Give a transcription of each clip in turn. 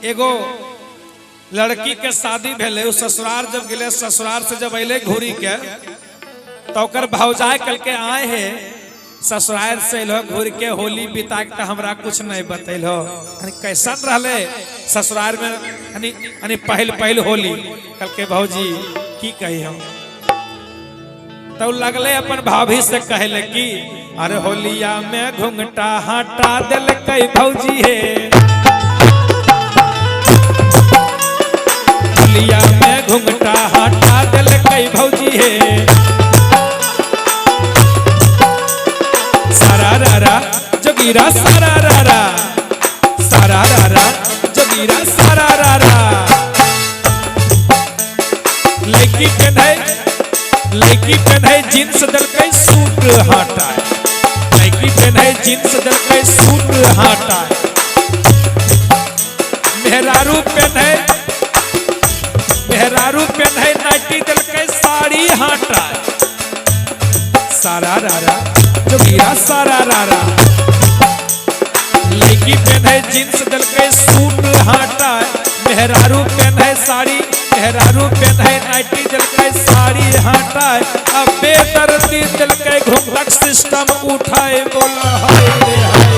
एगो लड़की के शादी भेले, ससुराल जब गए, ससुराल से जब अले घूरी के तो ओकर भौजाई कल के आए है ससुराल से लो घूर के होली बिता के हमरा कुछ नहीं बतैलो कैसन रहले ससुराल में यानी पहल होली कल के भौजी की कही हम तो लगले अपन भाभी से कहले कि अरे होलिया में घुंघटा हटा दिल कई भौजी है, होलिया में घुंघटा हटा दिल कई भौजी है। सारा रारा जोगीरा सारा रारा, सारा रारा जोगीरा सारा रारा। लड़की पहने जींस दल के सूट हटाए, लड़की पहने जींस दल के सूट हटाए। मेहरारू पहने नाइटी दल के साड़ी हटाए। सारा रारा जोगीरा सारा रारा। लड़की पहने जींस दल के सूट हटाए, मेहरारू पहने साड़ी, मेहरारू पहने नाइटी दल के साड़ी हटाए। अब बेदर्दी दल के घुंघट सिस्टम उठाए, बोला हाय रे हाय।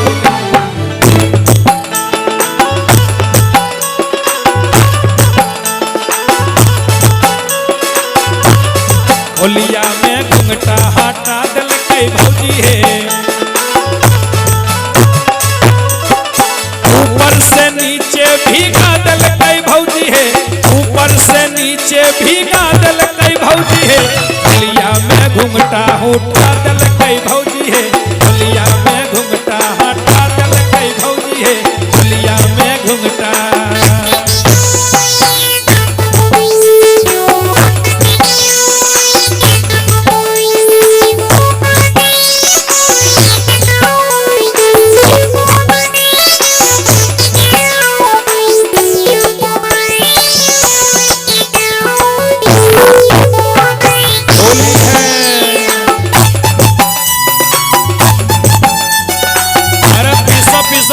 होलिया में घुंघटा हटा दल के भौजी है, ऊपर से नीचे भीगा दल के भौजी है, ऊपर से नीचे भीगा दल के भौजी है। होलिया में घुंघटा उठा दल के भौजी है, होलिया में घुंघटा हटा दल के भौजी है, होलिया में घुंघटा।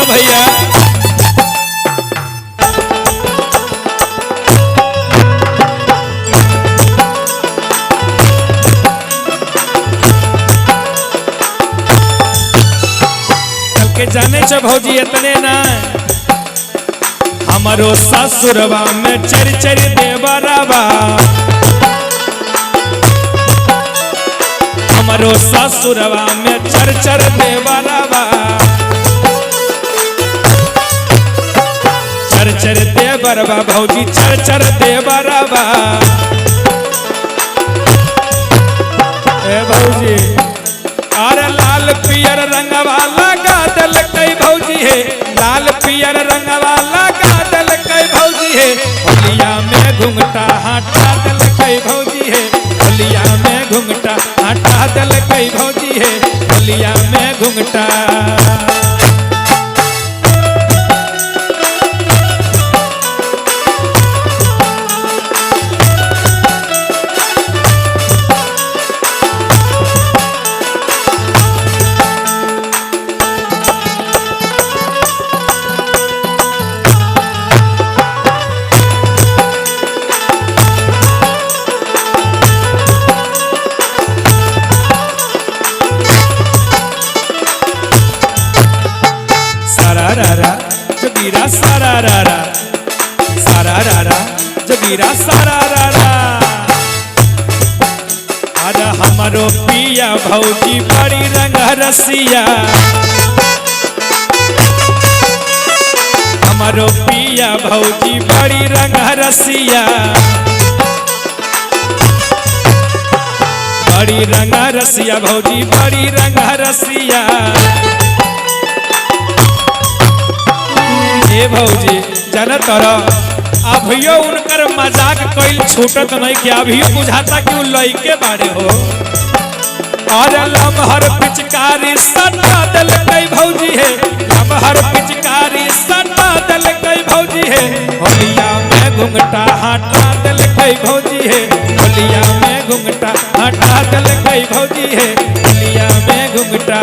भैया कल के जाने छ भौजी इतने ना हमारो ससुरवा में चर चर देवरावा, हमारो ससुरवा में चर चर देवरावा। चर देवरवा भौजी चर देवरवा। ए भौजी अरे लाल पियर रंगवा लगा दल कई भौजी है, लाल पियर रंगवा लगा दल कई भौजी है। होलिया में घुंघटा हटा दल कई भौजी है, होलिया में घुंघटा हटा दल कई भौजी है, होलिया में घुंघटा। सारा जोगीरा सारा रारा, सारा रारा जोगीरा सारा रारा। अरे हमारो पिया भौजी बड़ी रंग रसिया, हमारो पिया भौजी बड़ी रंग रसिया, बड़ी रंग रसिया भौजी बड़ी रंग रसिया। ए भौजी जाना तोरा अभियो उनकर मजाक कोई छूटत नहीं कि अभियो बुझाता कि वो लइके बाड़े हो। और लमहर पिचकारी सटा दल कई भौजी है, लमहर पिचकारी सटा दल कई भौजी है। होलिया में घुंघटा हटा दल कई भौजी है, होलिया में घुंघटा हटा दल कई भौजी है, होलिया में घुंघटा।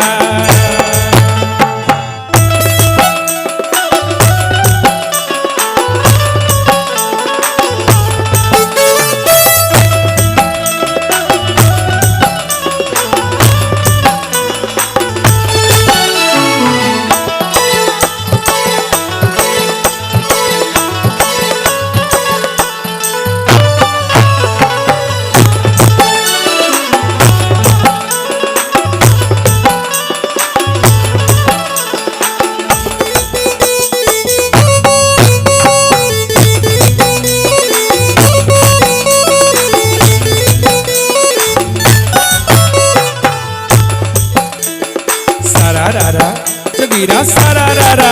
जोगीरा सारा रारा।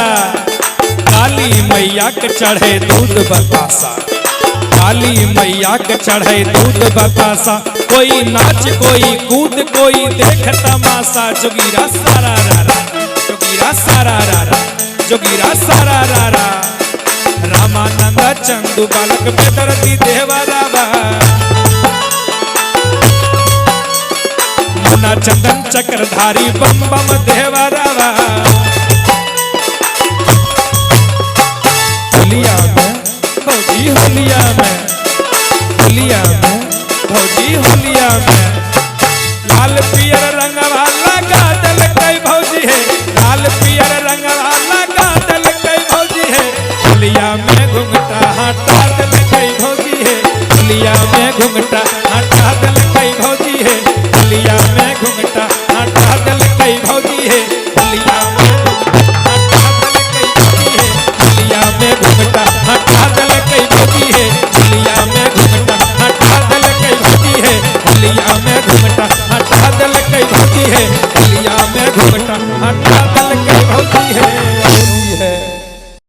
काली मैया के चढ़े दूध बतासा, काली मैया के चढ़े दूध बतासा। कोई नाच कोई कूद कोई देख तमाशा। जोगीरा सारा रारा, जोगीरा सारा रारा, जोगीरा सारा रारा। रामानंद चंदू बालक बेदर्दी देवरावा। मुन्ना चंदन चक्रधारी बम बम देवरावा। होलिया में भौजी होलिया में